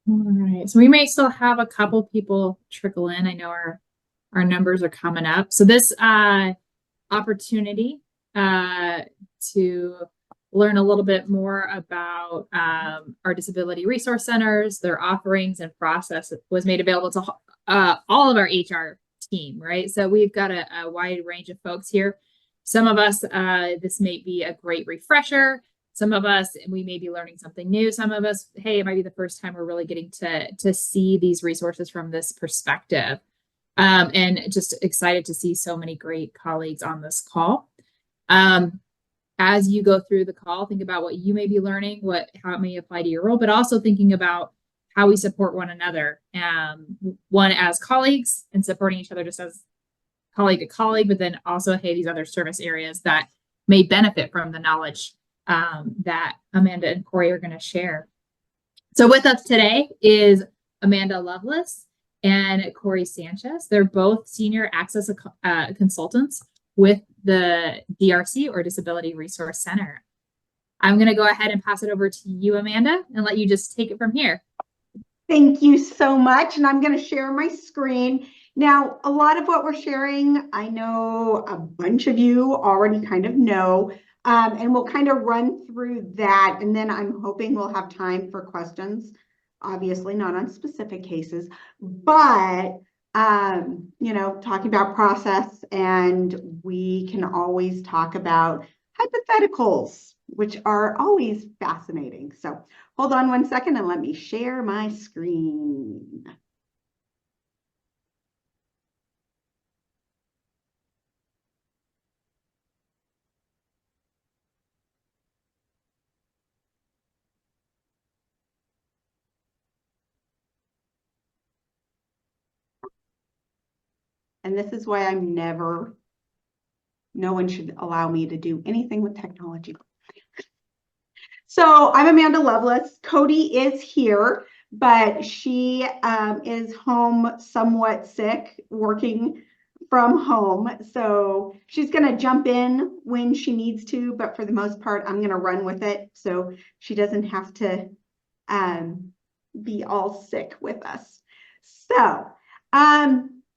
All right. So we may still have a couple people trickle in. I know our numbers are coming up. So this opportunity to learn a little bit more about our disability resource centers, their offerings and process was made available to all of our HR team, right? So we've got a wide range of folks here. Some of us, this may be a great refresher. Some of us, we may be learning something new. Some of us, hey, it might be the first time we're really getting to see these resources from this perspective. And just excited to see so many great colleagues on this call. As you go through the call, think about what you may be learning, how it may apply to your role, but also thinking about how we support one another, one as colleagues and supporting each other just as colleague to colleague, but then also, hey, these other service areas that may benefit from the knowledge that Amanda and Corey are going to share. So with us today is Amanda Lovelace and Corey Sanchez. They're both senior access consultants with the DRC or Disability Resource Center. I'm going to go ahead and pass it over to you, Amanda, and let you just take it from here. Thank you so much. And I'm going to share my screen. Now, a lot of what we're sharing, I know a bunch of you already kind of know, and we'll kind of run through that. And then I'm hoping we'll have time for questions, obviously not on specific cases, but, you know, talking about process, and we can always talk about hypotheticals, which are always fascinating. So hold on one second and let me share my screen. And this is why no one should allow me to do anything with technology. So I'm Amanda Lovelace. Cody is here, but she is home somewhat sick, working from home. So she's going to jump in when she needs to, but for the most part, I'm going to run with it so she doesn't have to be all sick with us. So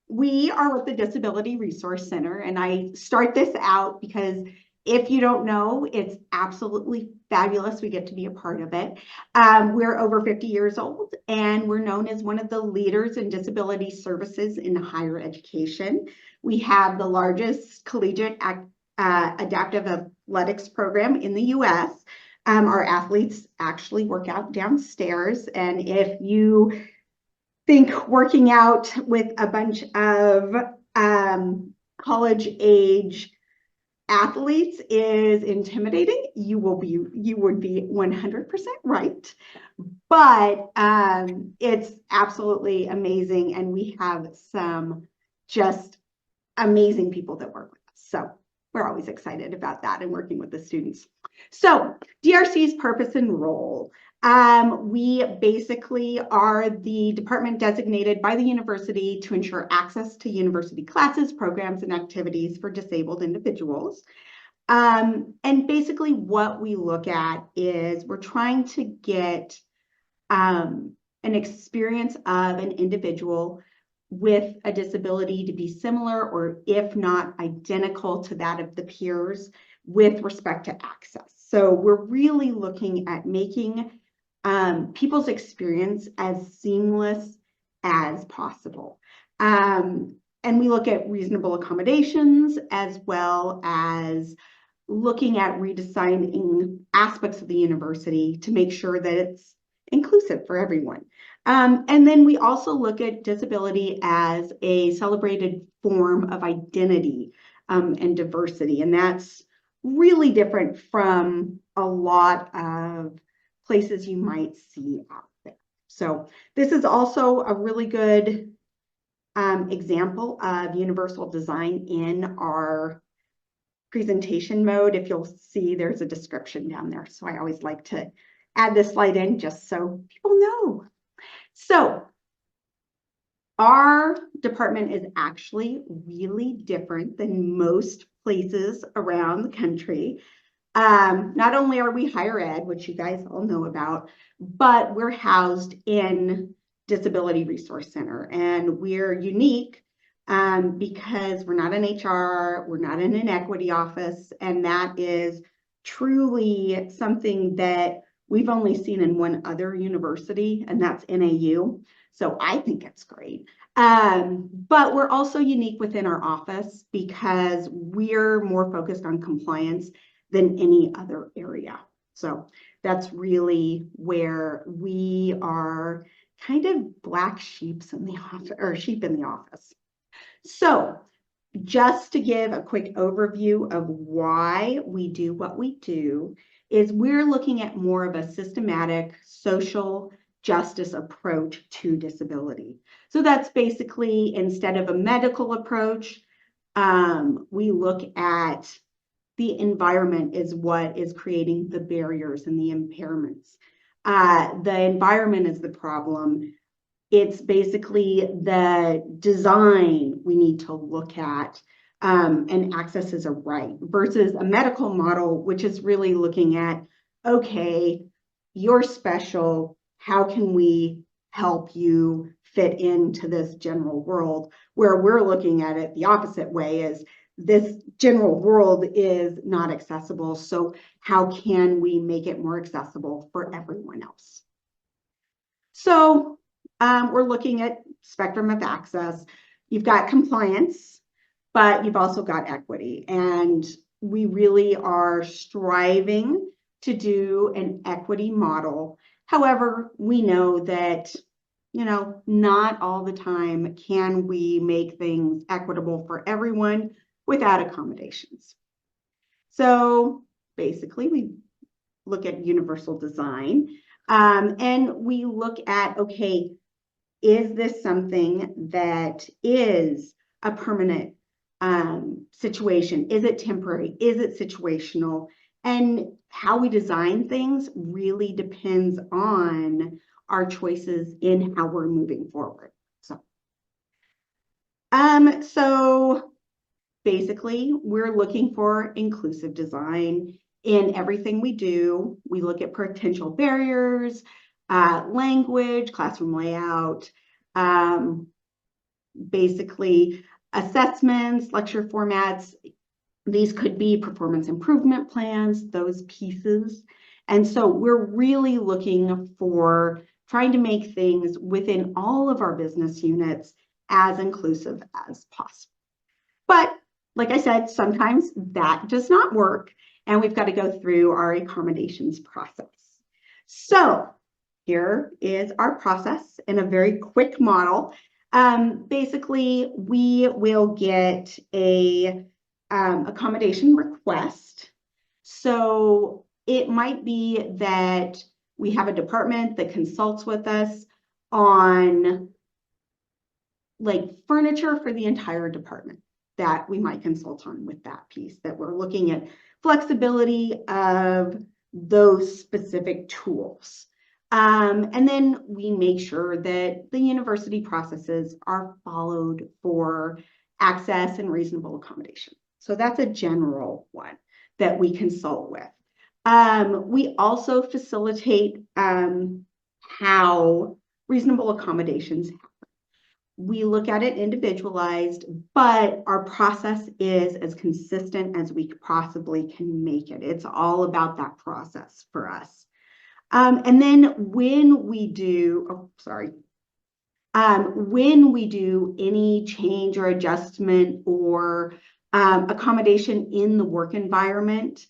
we are with the Disability Resource Center, and I start this out because if you don't know, it's absolutely fabulous. We get to be a part of it. We're over 50 years old, and we're known as one of the leaders in disability services in higher education. We have the largest collegiate adaptive athletics program in the US. Our athletes actually work out downstairs, and if you think working out with a bunch of college age athletes is intimidating, you would be 100% right. But it's absolutely amazing, and we have some just amazing people that work with us. So we're always excited about that and working with the students. So DRC's purpose and role. We basically are the department designated by the university to ensure access to university classes, programs, and activities for disabled individuals. And basically what we look at is we're trying to get an experience of an individual with a disability to be similar, or if not identical to that of the peers with respect to access. So we're really looking at making people's experience as seamless as possible. And we look at reasonable accommodations, as well as looking at redesigning aspects of the university to make sure that it's inclusive for everyone. And then we also look at disability as a celebrated form of identity and diversity. And that's really different from a lot of places you might see out there. So this is also a really good example of universal design in our presentation mode. If you'll see, there's a description down there. So I always like to add this slide in just so people know. So our department is actually really different than most places around the country. Not only are we higher ed, which you guys all know about, but we're housed in Disability Resource Center, and we're unique because we're not in HR, we're not in an equity office, and that is truly something that we've only seen in one other university, and that's NAU. So I think it's great. But we're also unique within our office because we're more focused on compliance than any other area. So that's really where we are kind of black sheeps in the office, or sheep in the office. So just to give a quick overview of why we do what we do, is we're looking at more of a systematic social justice approach to disability. So that's basically, instead of a medical approach, we look at the environment is what is creating the barriers and the impairments. The environment is the problem. It's basically the design we need to look at, and access is a right, versus a medical model, which is really looking at, okay, you're special. How can we help you fit into this general world? Where we're looking at it the opposite way is, this general world is not accessible. So how can we make it more accessible for everyone else? So we're looking at spectrum of access. You've got compliance, but you've also got equity. And we really are striving to do an equity model. However, we know that, not all the time can we make things equitable for everyone without accommodations. So basically, we look at universal design, and we look at, okay, is this something that is a permanent situation? Is it temporary? Is it situational? And how we design things really depends on our choices in how we're moving forward. So basically, we're looking for inclusive design in everything we do. We look at potential barriers, language, classroom layout, basically assessments, lecture formats. These could be performance improvement plans, those pieces. And so we're really looking for trying to make things within all of our business units as inclusive as possible. But like I said, sometimes that does not work, and we've got to go through our accommodations process. So here is our process in a very quick model. Basically, we will get a accommodation request. So it might be that we have a department that consults with us on like furniture for the entire department that we might consult on with that piece, that we're looking at flexibility of those specific tools. And then we make sure that the university processes are followed for access and reasonable accommodation. So that's a general one that we consult with. We also facilitate how reasonable accommodations happen. We look at it individualized, but our process is as consistent as we possibly can make it. It's all about that process for us. And then when we do, when we do any change or adjustment or accommodation in the work environment,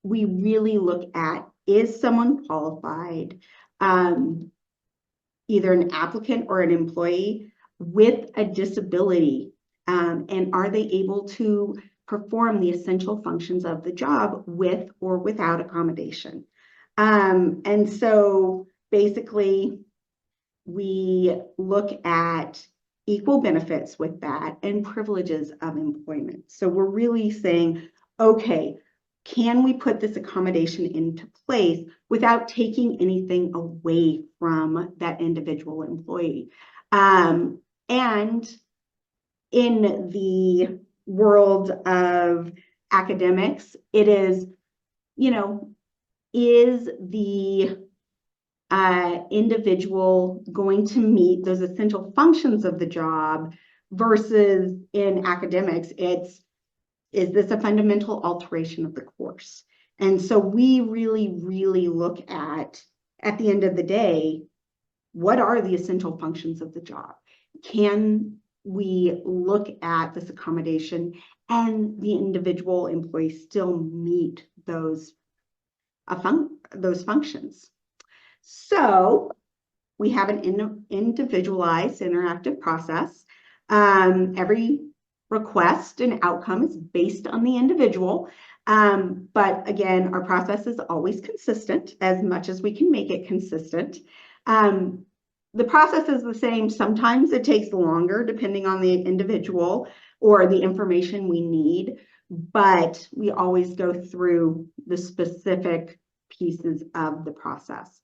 we really look at, is someone qualified, either an applicant or an employee with a disability, and are they able to perform the essential functions of the job with or without accommodation? And so basically, we look at equal benefits with that and privileges of employment. So we're really saying, okay, can we put this accommodation into place without taking anything away from that individual employee? And in the world of academics, it is you know, is the individual going to meet those essential functions of the job versus in academics, is this a fundamental alteration of the course? And so we really, really look at the end of the day, what are the essential functions of the job? Can we look at this accommodation and the individual employee still meet those functions? So we have an individualized interactive process. Every request and outcome is based on the individual. But again, our process is always consistent as much as we can make it consistent. The process is the same. Sometimes it takes longer depending on the individual or the information we need, but we always go through the specific pieces of the process.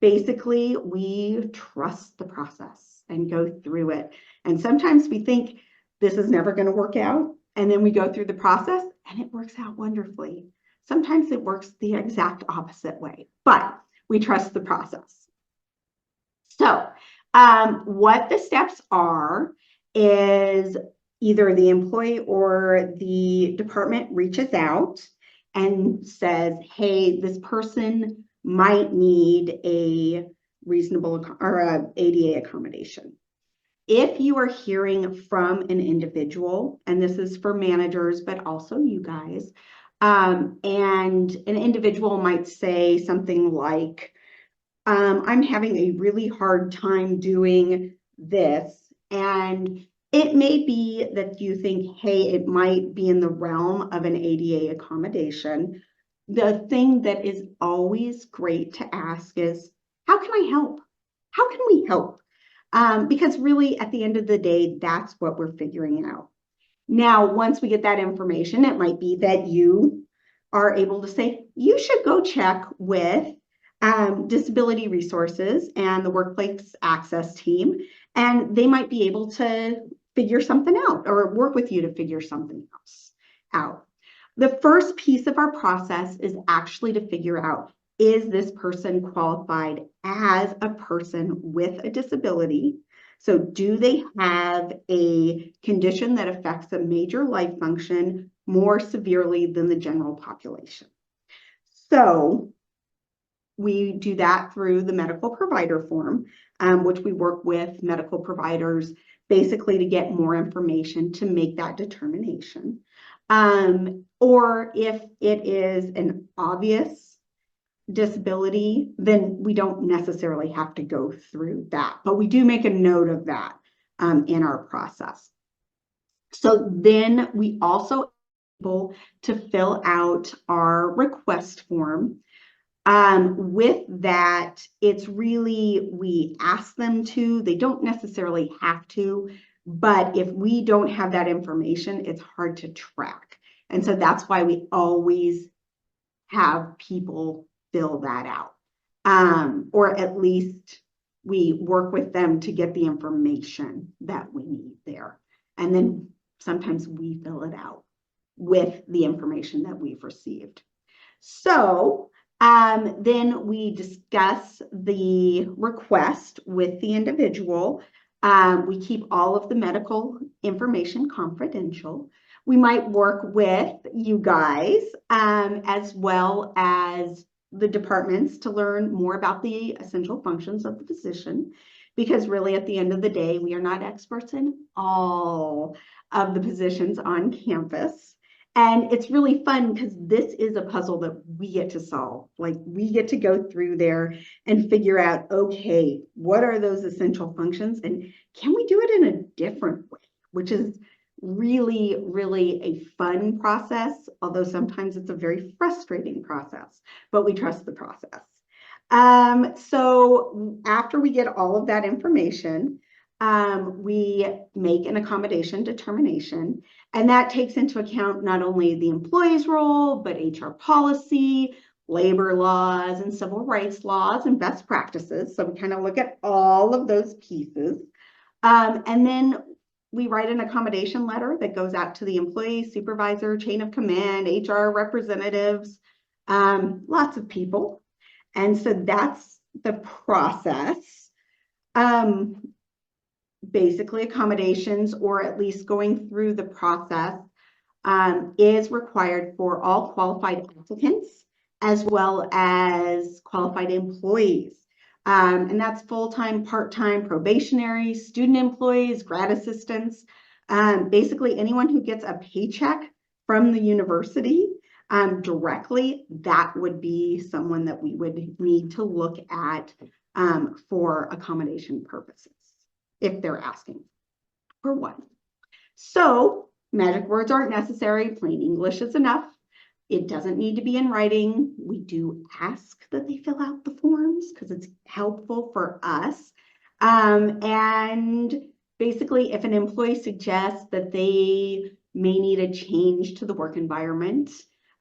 Basically, we trust the process and go through it. And sometimes we think this is never going to work out. And then we go through the process and it works out wonderfully. Sometimes it works the exact opposite way, but we trust the process. So what the steps are is either the employee or the department reaches out and says, hey, this person might need a reasonable or a ADA accommodation. If you are hearing from an individual, and this is for managers, but also you guys, and an individual might say something like, I'm having a really hard time doing this. And it may be that you think, hey, it might be in the realm of an ADA accommodation. The thing that is always great to ask is, how can I help? How can we help? Because really, at the end of the day, that's what we're figuring out. Now, once we get that information, it might be that you are able to say, you should go check with disability resources and the workplace access team, and they might be able to figure something out or work with you to figure something else out. The first piece of our process is actually to figure out, is this person qualified as a person with a disability? So do they have a condition that affects a major life function more severely than the general population? So we do that through the medical provider form, which we work with medical providers basically to get more information to make that determination. Or if it is an obvious disability, then we don't necessarily have to go through that, but we do make a note of that in our process. So then we also able to fill out our request form. With that, it's really, we ask them to, they don't necessarily have to, but if we don't have that information, it's hard to track. And so that's why we always have people fill that out. Or at least we work with them to get the information that we need there. And then sometimes we fill it out with the information that we've received. So then we discuss the request with the individual. We keep all of the medical information confidential. We might work with you guys as well as the departments to learn more about the essential functions of the position, because really at the end of the day, we are not experts in all of the positions on campus. And it's really fun because this is a puzzle that we get to solve. Like, we get to go through there and figure out, okay, what are those essential functions? And can we do it in a different way? Which is really, really a fun process, although sometimes it's a very frustrating process, but we trust the process. So after we get all of that information, we make an accommodation determination, and that takes into account not only the employee's role, but HR policy, labor laws, and civil rights laws and best practices. So we kind of look at all of those pieces. And then we write an accommodation letter that goes out to the employee, supervisor, chain of command, HR representatives, lots of people. And so that's the process. Basically, accommodations, or at least going through the process, is required for all qualified applicants as well as qualified employees. And that's full-time, part-time, probationary, student employees, grad assistants, basically anyone who gets a paycheck from the university directly. That would be someone that we would need to look at for accommodation purposes if they're asking for one. So magic words aren't necessary. Plain English is enough. It doesn't need to be in writing. We do ask that they fill out the forms because it's helpful for us. And basically, if an employee suggests that they may need a change to the work environment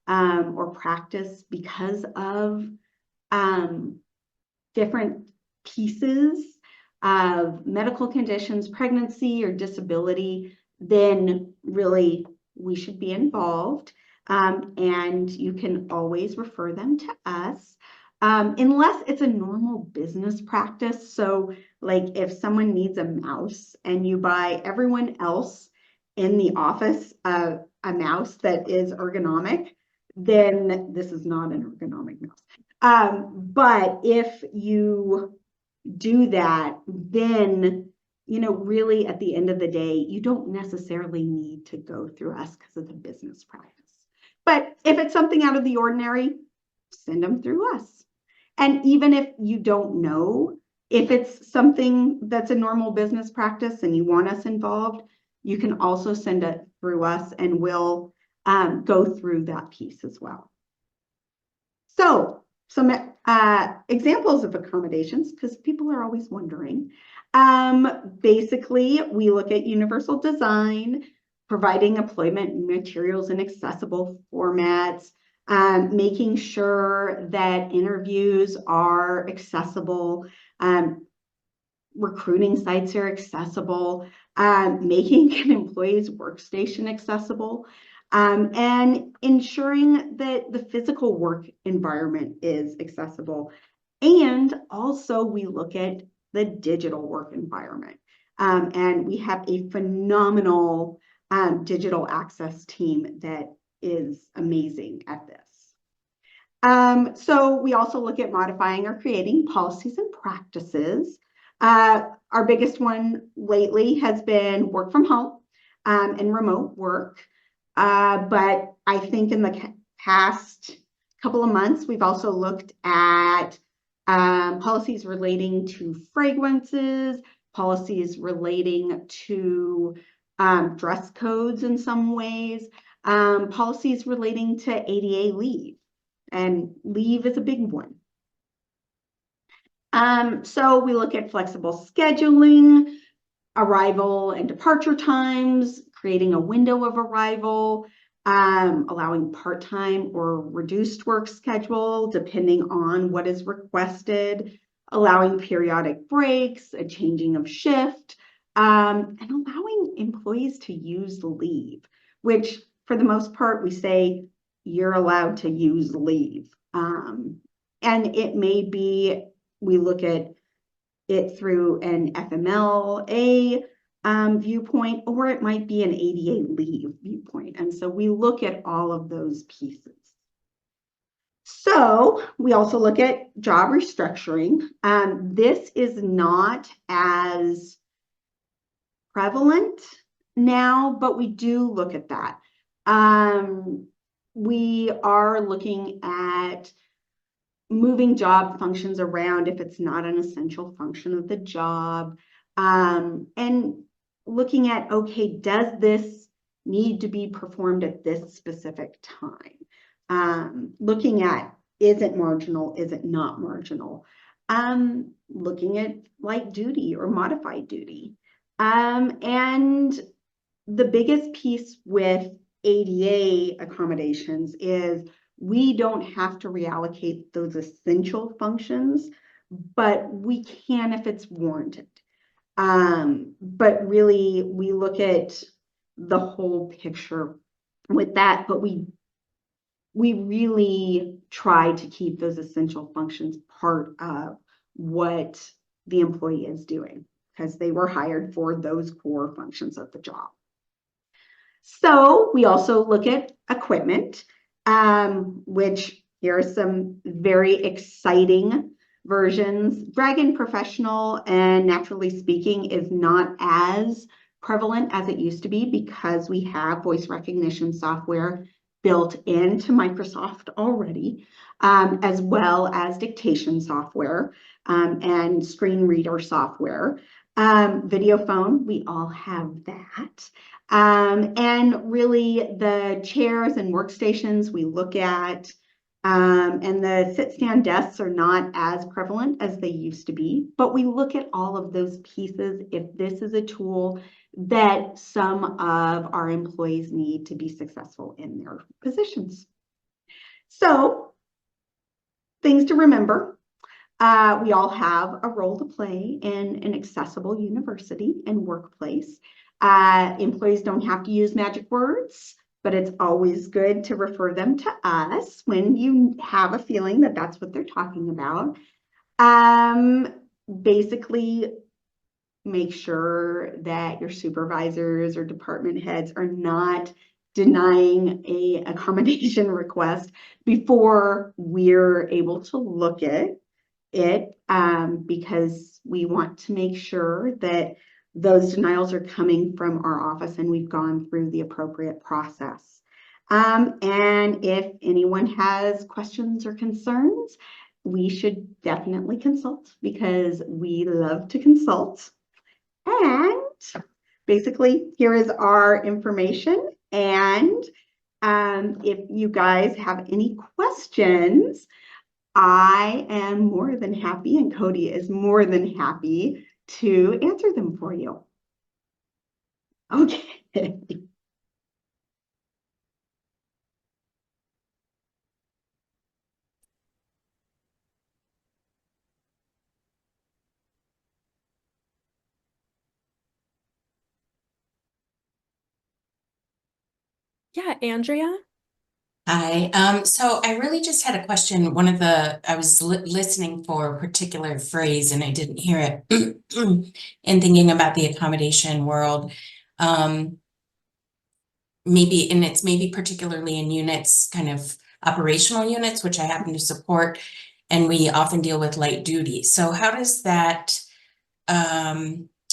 or practice because of different pieces of medical conditions, pregnancy, or disability, then really we should be involved. And you can always refer them to us unless it's a normal business practice. So like if someone needs a mouse and you buy everyone else in the office a mouse that is ergonomic, then this is not an ergonomic mouse. But if you do that, then really at the end of the day, you don't necessarily need to go through us because it's a business practice. But if it's something out of the ordinary, send them through us. And even if you don't know if it's something that's a normal business practice and you want us involved, you can also send it through us and we'll go through that piece as well. So some examples of accommodations, because people are always wondering. Basically, we look at universal design, providing employment materials in accessible formats, making sure that interviews are accessible, recruiting sites are accessible, making an employee's workstation accessible, and ensuring that the physical work environment is accessible. And also we look at the digital work environment. And we have a phenomenal digital access team that is amazing at this. So we also look at modifying or creating policies and practices. Our biggest one lately has been work from home and remote work. But I think in the past couple of months, we've also looked at policies relating to fragrances, policies relating to dress codes in some ways, policies relating to ADA leave, and leave is a big one. So we look at flexible scheduling, arrival and departure times, creating a window of arrival, allowing part-time or reduced work schedule depending on what is requested, allowing periodic breaks, a changing of shift, and allowing employees to use leave, which for the most part we say you're allowed to use leave. And it may be, we look at it through an FMLA viewpoint, or it might be an ADA leave viewpoint. And so we look at all of those pieces. So we also look at job restructuring. This is not as prevalent now, but we do look at that. We are looking at moving job functions around if it's not an essential function of the job, and looking at, okay, does this need to be performed at this specific time? Looking at, is it marginal, is it not marginal? Looking at light duty or modified duty. And the biggest piece with ADA accommodations is we don't have to reallocate those essential functions, but we can if it's warranted. But really, we look at the whole picture with that, but we really try to keep those essential functions part of what the employee is doing, because they were hired for those core functions of the job. So we also look at equipment, which here are some very exciting versions. Dragon Professional and Naturally Speaking is not as prevalent as it used to be because we have voice recognition software built into Microsoft already, as well as dictation software and screen reader software. Video phone, we all have that. And really the chairs and workstations we look at, and the sit-stand desks are not as prevalent as they used to be, but we look at all of those pieces if this is a tool that some of our employees need to be successful in their positions. So, things to remember. We all have a role to play in an accessible university and workplace. Employees don't have to use magic words, but it's always good to refer them to us when you have a feeling that that's what they're talking about. Basically, make sure that your supervisors or department heads are not denying a accommodation request before we're able to look at it, because we want to make sure that those denials are coming from our office and we've gone through the appropriate process. And if anyone has questions or concerns, we should definitely consult because we love to consult. And basically, here is our information. And if you guys have any questions, I am more than happy, and Cody is more than happy to answer them for you. Okay. Yeah, Andrea? Hi. So I really just had a question. I was listening for a particular phrase and I didn't hear it. And thinking about the accommodation world, it's maybe particularly in units, kind of operational units, which I happen to support, and we often deal with light duty. So how does that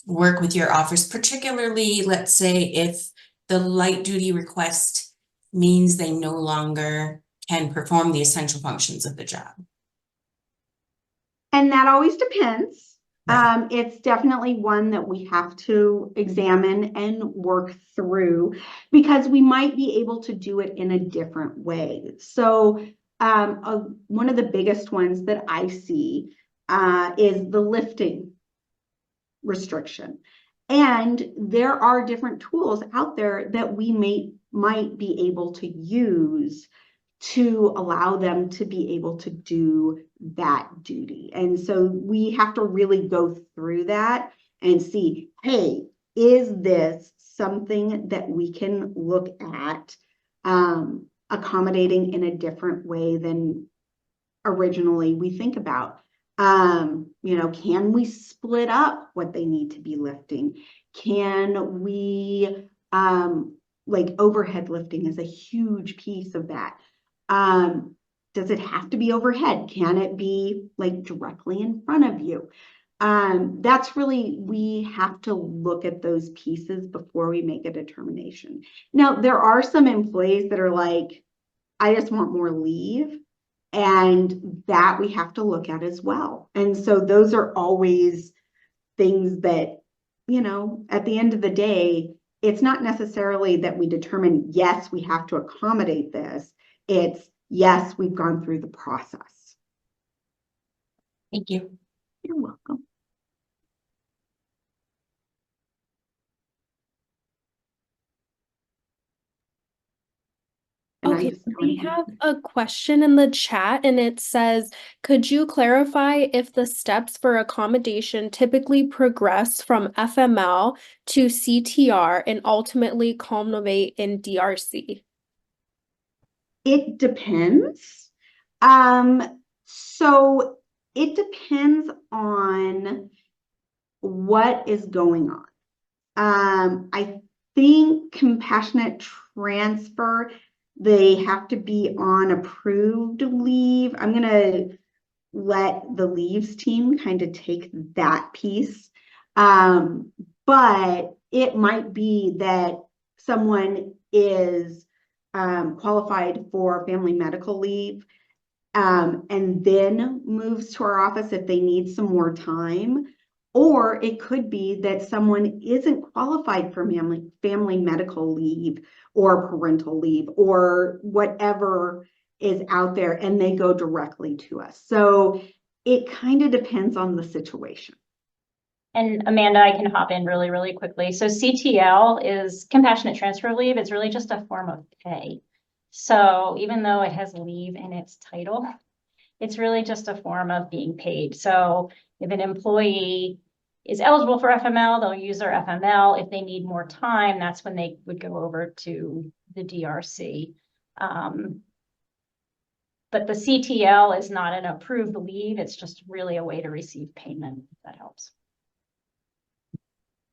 work with your office, particularly, let's say, if the light duty request means they no longer can perform the essential functions of the job? And that always depends. Right. It's definitely one that we have to examine and work through because we might be able to do it in a different way. So one of the biggest ones that I see is the lifting restriction. And there are different tools out there that we might be able to use to allow them to be able to do that duty. And so we have to really go through that and see, hey, is this something that we can look at accommodating in a different way than originally we think about? Can we split up what they need to be lifting? Can we, like overhead lifting is a huge piece of that. Does it have to be overhead? Can it be like directly in front of you? That's really, we have to look at those pieces before we make a determination. Now, there are some employees that are like, I just want more leave. And that we have to look at as well. And so those are always things that, at the end of the day, it's not necessarily that we determine, yes, we have to accommodate this. It's, yes, we've gone through the process. Thank you. You're welcome. Oh, Okay, nice. we have a question in the chat and it says, could you clarify if the steps for accommodation typically progress from FML to CTR and ultimately culminate in DRC? It depends. So it depends on what is going on. I think compassionate transfer, they have to be on approved leave. I'm gonna let the leaves team kind of take that piece. But it might be that someone is qualified for family medical leave and then moves to our office if they need some more time. Or it could be that someone isn't qualified for family medical leave or parental leave or whatever is out there, and they go directly to us. So it kind of depends on the situation. And Amanda, I can hop in really, really quickly. So CTL is compassionate transfer leave. It's really just a form of pay. So even though it has leave in its title, it's really just a form of being paid. So if an employee is eligible for FML, they'll use their FML. If they need more time, that's when they would go over to the DRC. But the CTL is not an approved leave. It's just really a way to receive payment, if that helps.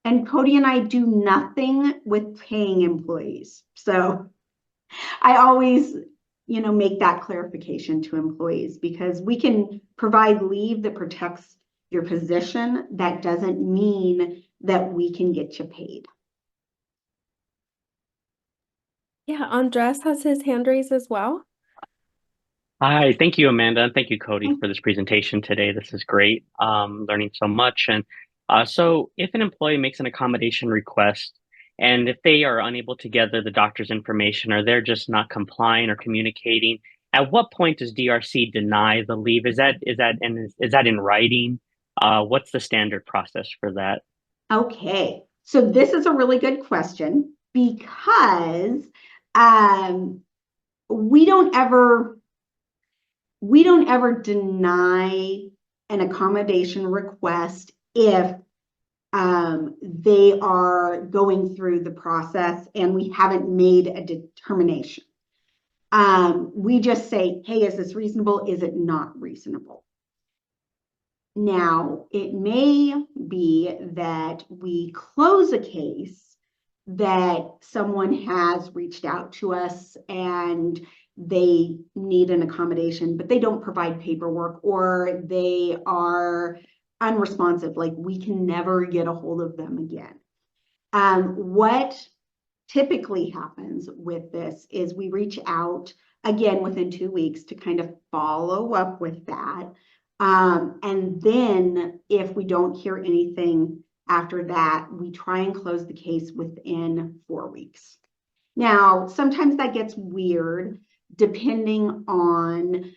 And Cody and I do nothing with paying employees. So I always, make that clarification to employees, because we can provide leave that protects your position. That doesn't mean that we can get you paid. Yeah, Andres has his hand raised as well. Hi, thank you, Amanda, and thank you, Cody, for this presentation today. This is great. Learning so much. And so if an employee makes an accommodation request, and if they are unable to gather the doctor's information, or they're just not complying or communicating, at what point does DRC deny the leave? Is that in writing? What's the standard process for that? Okay, so this is a really good question, because we don't ever deny an accommodation request if they are going through the process and we haven't made a determination. We just say, hey, is this reasonable? Is it not reasonable? Now, it may be that we close a case that someone has reached out to us and they need an accommodation, but they don't provide paperwork, or they are unresponsive, like we can never get a hold of them again. What typically happens with this is we reach out again within 2 weeks to kind of follow up with that. And then if we don't hear anything after that, we try and close the case within 4 weeks. Now, sometimes that gets weird depending on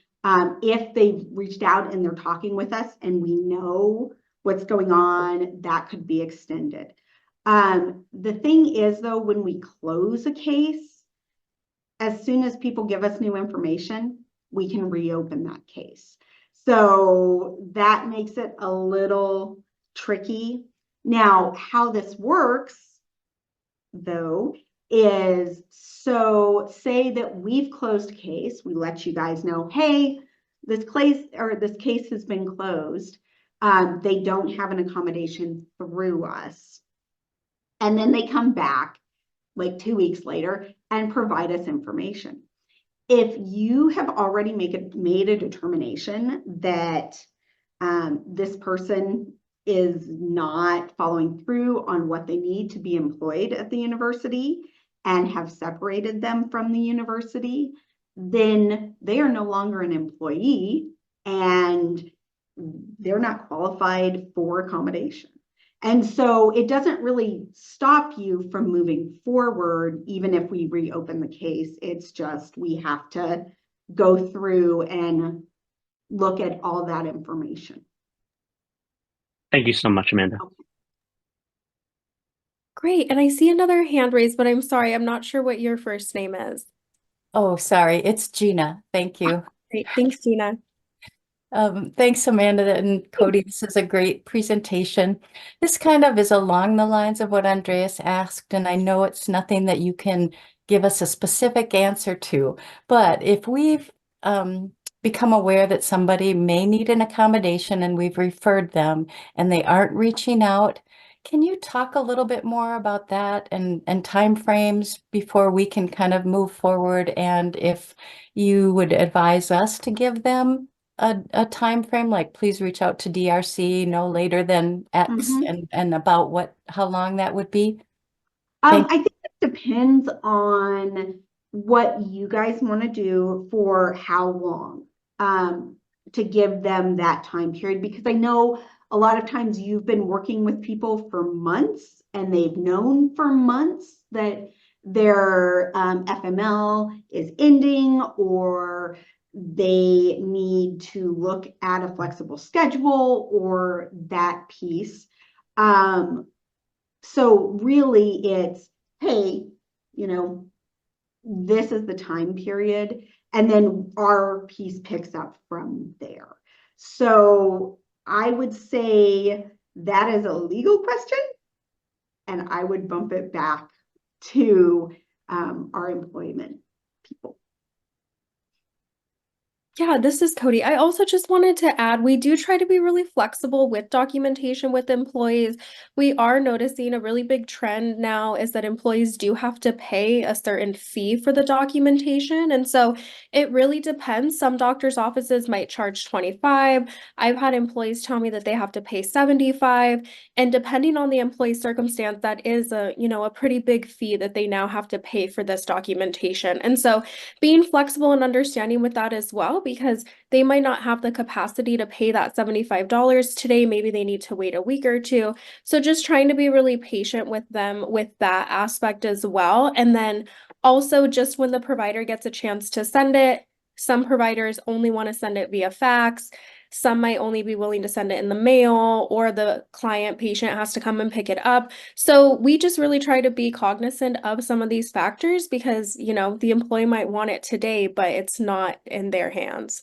if they've reached out and they're talking with us and we know what's going on, that could be extended. The thing is, though, when we close a case, as soon as people give us new information, we can reopen that case. So that makes it a little tricky. Now, how this works, though, is, so say that we've closed a case, we let you guys know, hey, this case has been closed. They don't have an accommodation through us. And then they come back like 2 weeks later and provide us information. If you have already made a determination that this person is not following through on what they need to be employed at the university and have separated them from the university, then they are no longer an employee and they're not qualified for accommodation. And so it doesn't really stop you from moving forward, even if we reopen the case. It's just we have to go through and look at all that information. Thank you so much, Amanda. Okay. Great. And I see another hand raised, but I'm sorry, I'm not sure what your first name is. Oh, sorry, it's Gina. Thank you. Great. Thanks, Gina. Thanks, Amanda and Cody. This is a great presentation. This kind of is along the lines of what Andreas asked, and I know it's nothing that you can give us a specific answer to, but if we've become aware that somebody may need an accommodation and we've referred them and they aren't reaching out, can you talk a little bit more about that and timeframes before we can kind of move forward? And if you would advise us to give them a time frame, like please reach out to DRC no later than X, and about how long that would be? I think it depends on what you guys want to do for how long, to give them that time period, because I know a lot of times you've been working with people for months and they've known for months that their FML is ending, or they need to look at a flexible schedule or that piece. So really it's, hey, you know, this is the time period, and then our piece picks up from there. So I would say that is a legal question, and I would bump it back to our employment people. Yeah, this is Cody. I also just wanted to add, we do try to be really flexible with documentation with employees. We are noticing a really big trend now is that employees do have to pay a certain fee for the documentation. And so it really depends. Some doctors' offices might charge 25. I've had employees tell me that they have to pay 75. And depending on the employee circumstance, that is a pretty big fee that they now have to pay for this documentation. And so being flexible and understanding with that as well, because they might not have the capacity to pay that $75 today. Maybe they need to wait a week or two. So just trying to be really patient with them with that aspect as well. And then also just when the provider gets a chance to send it, some providers only want to send it via fax. Some might only be willing to send it in the mail, or the patient has to come and pick it up. So we just really try to be cognizant of some of these factors because, the employee might want it today, but it's not in their hands.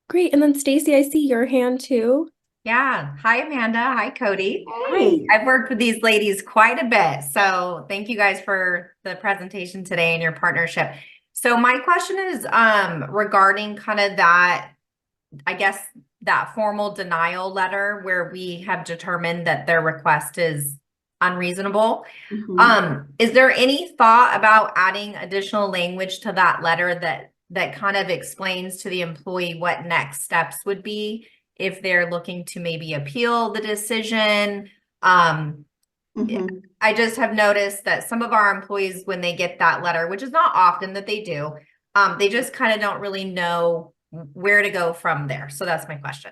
Great. And then Stacy, I see your hand too. Yeah. Hi, Amanda. Hi, Cody. Hey. I've worked with these ladies quite a bit. So thank you guys for the presentation today and your partnership. So my question is regarding kind of that, I guess, that formal denial letter where we have determined that their request is unreasonable. Is there any thought about adding additional language to that letter that kind of explains to the employee what next steps would be if they're looking to maybe appeal the decision? I just have noticed that some of our employees, when they get that letter, which is not often that they do, they just kind of don't really know where to go from there. So that's my question.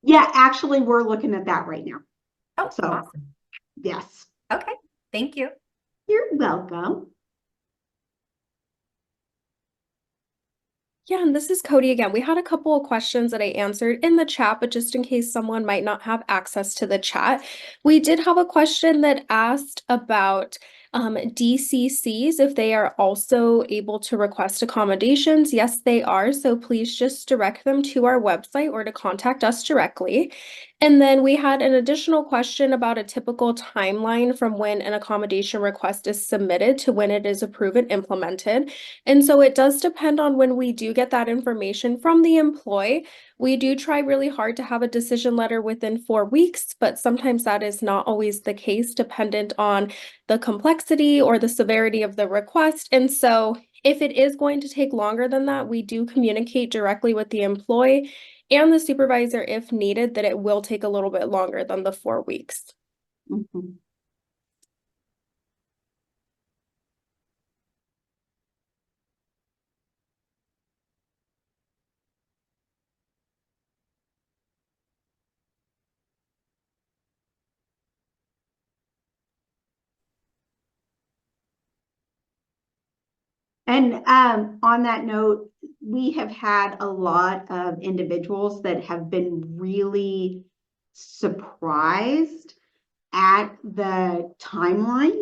Yeah, actually, we're looking at that right now. Oh, So, awesome. Yes. Okay. Thank you. You're welcome. Yeah, and this is Cody again. We had a couple of questions that I answered in the chat, but just in case someone might not have access to the chat, we did have a question that asked about DCCs, if they are also able to request accommodations. Yes, they are. So please just direct them to our website or to contact us directly. And then we had an additional question about a typical timeline from when an accommodation request is submitted to when it is approved and implemented. And so it does depend on when we do get that information from the employee. We do try really hard to have a decision letter within 4 weeks, but sometimes that is not always the case, dependent on the complexity or the severity of the request. And so if it is going to take longer than that, we do communicate directly with the employee and the supervisor if needed, that it will take a little bit longer than the 4 weeks. And on that note, we have had a lot of individuals that have been really surprised at the timeline.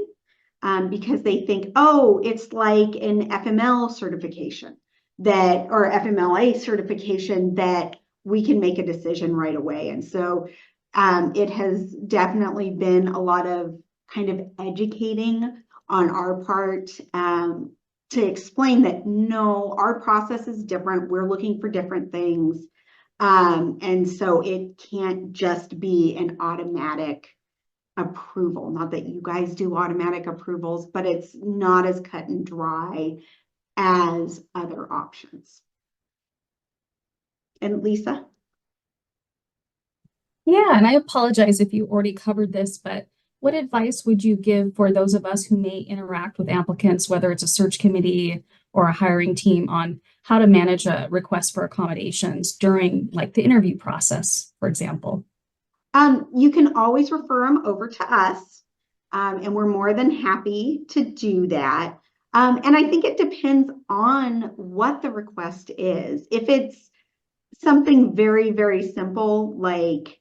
because they think, oh, it's like an FML certification or FMLA certification that we can make a decision right away. And so it has definitely been a lot of kind of educating on our part to explain that no, our process is different. We're looking for different things. And so it can't just be an automatic approval. Not that you guys do automatic approvals, but it's not as cut and dry as other options. And Lisa? Yeah, and I apologize if you already covered this, but what advice would you give for those of us who may interact with applicants, whether it's a search committee or a hiring team, on how to manage a request for accommodations during like the interview process, for example? You can always refer them over to us, and we're more than happy to do that. And I think it depends on what the request is. If it's something very, very simple, like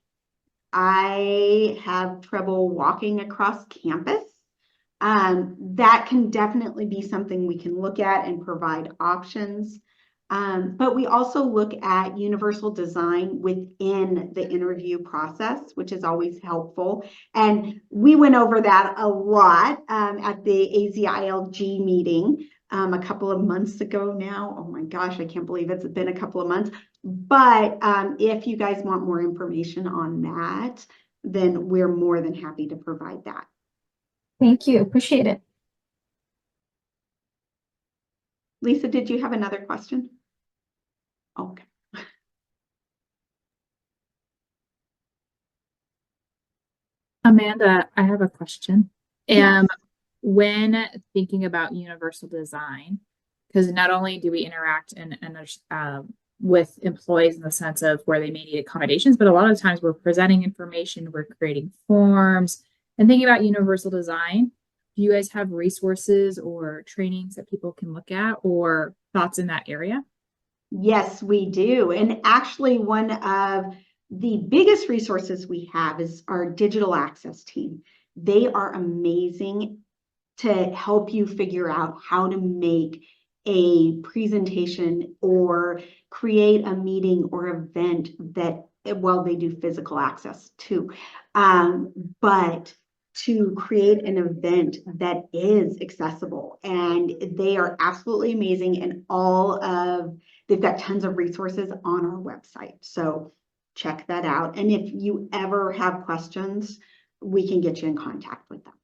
I have trouble walking across campus, that can definitely be something we can look at and provide options. But we also look at universal design within the interview process, which is always helpful. And we went over that a lot at the AZILG meeting a couple of months ago now. Oh my gosh, I can't believe it's been a couple of months. But if you guys want more information on that, then we're more than happy to provide that. Thank you. Appreciate it. Lisa, did you have another question? Okay. Amanda, I have a question. Yes. When thinking about universal design, because not only do we interact with employees in the sense of where they may need accommodations, but a lot of times we're presenting information, we're creating forms, and thinking about universal design. Do you guys have resources or trainings that people can look at or thoughts in that area? Yes, we do. And actually, one of the biggest resources we have is our digital access team. They are amazing to help you figure out how to make a presentation or create a meeting or event that, well, they do physical access too, but to create an event that is accessible. And they are absolutely amazing, and they've got tons of resources on our website. So check that out. And if you ever have questions, we can get you in contact with them.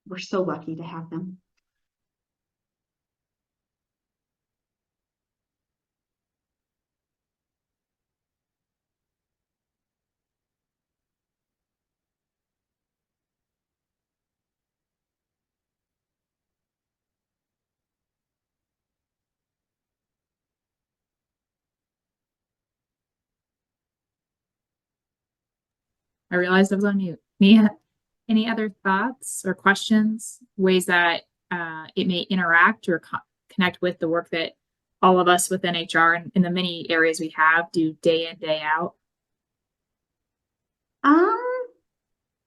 We're so lucky to have them. I realized I was on mute. Mia, any other thoughts or questions, ways that it may interact or connect with the work that all of us within HR and in the many areas we have do day in, day out?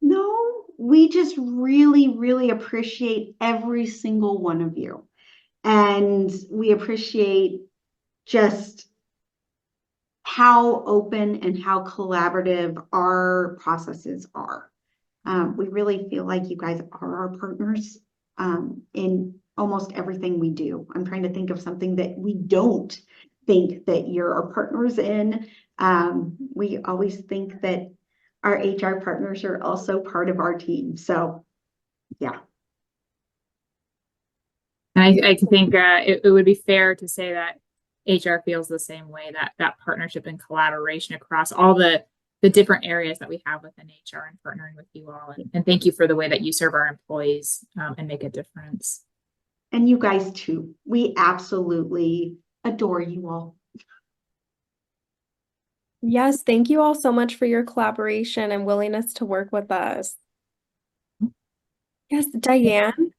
No, we just really, really appreciate every single one of you. And we appreciate just how open and how collaborative our processes are. We really feel like you guys are our partners in almost everything we do. I'm trying to think of something that we don't think that you're our partners in. We always think that our HR partners are also part of our team. So, yeah. And I think it would be fair to say that HR feels the same way, that partnership and collaboration across all the different areas that we have within HR and partnering with you all. And thank you for the way that you serve our employees and make a difference. And you guys too. We absolutely adore you all. Yes, thank you all so much for your collaboration and willingness to work with us. Yes, Diane.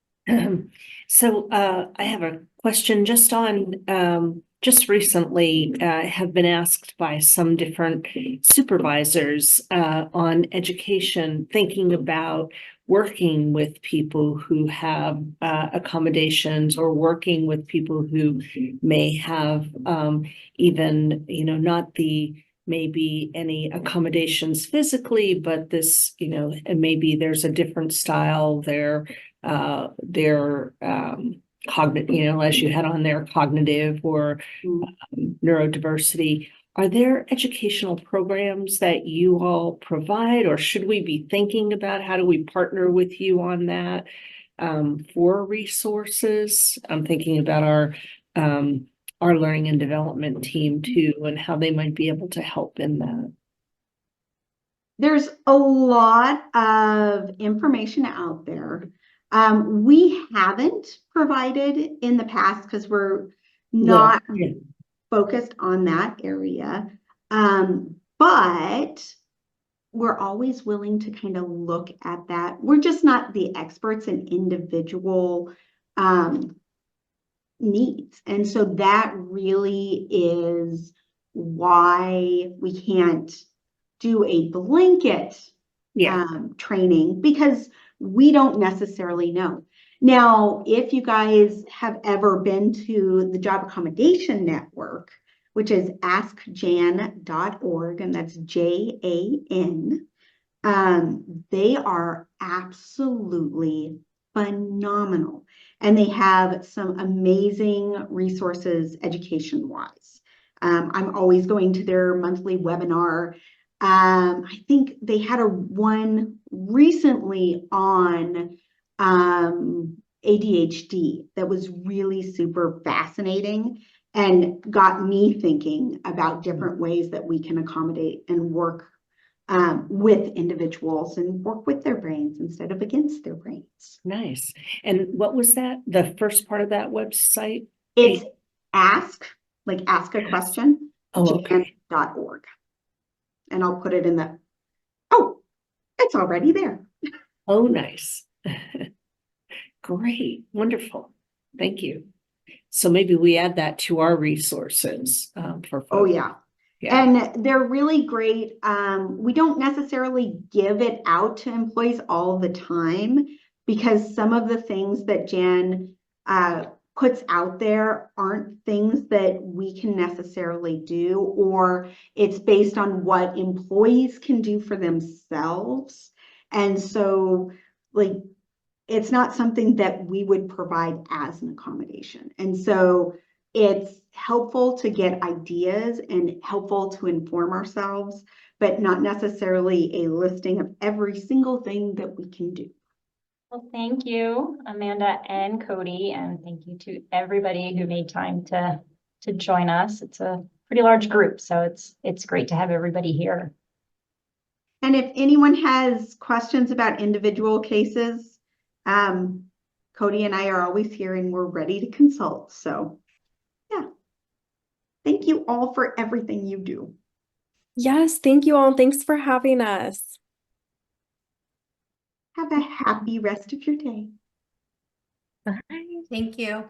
So I have a question just on just recently have been asked by some different supervisors on education, thinking about working with people who have accommodations, or working with people who may have even, not maybe any accommodations physically, but this, and maybe there's a different style there. Their cognitive, as you had on there, cognitive or neurodiversity. Are there educational programs that you all provide, or should we be thinking about how do we partner with you on that for resources? I'm thinking about our learning and development team too, and how they might be able to help in that. There's a lot of information out there. We haven't provided in the past because we're not focused on that area. But we're always willing to kind of look at that. We're just not the experts in individual needs. And so that really is why we can't do a blanket training, because we don't necessarily know. Now, if you guys have ever been to the Job Accommodation Network, which is askjan.org, and that's JAN, they are absolutely phenomenal. And they have some amazing resources education-wise. I'm always going to their monthly webinar. I think they had one recently on ADHD that was really super fascinating and got me thinking about different ways that we can accommodate and work with individuals and work with their brains instead of against their brains. Nice. And what was that? The first part of that website? It's ask a question, okay. jan.org. And I'll put it in it's already there. Oh, nice. Great. Wonderful. Thank you. So maybe we add that to our resources for folks. Oh, yeah. And they're really great. We don't necessarily give it out to employees all the time, because some of the things that Jan puts out there aren't things that we can necessarily do, or it's based on what employees can do for themselves. And so, it's not something that we would provide as an accommodation. And so it's helpful to get ideas and helpful to inform ourselves, but not necessarily a listing of every single thing that we can do. Well, thank you, Amanda and Cody, and thank you to everybody who made time to join us. It's a pretty large group, so it's great to have everybody here. And if anyone has questions about individual cases, Cody and I are always here and we're ready to consult. So yeah, thank you all for everything you do. Yes, thank you all. Thanks for having us. Have a happy rest of your day. Thank you.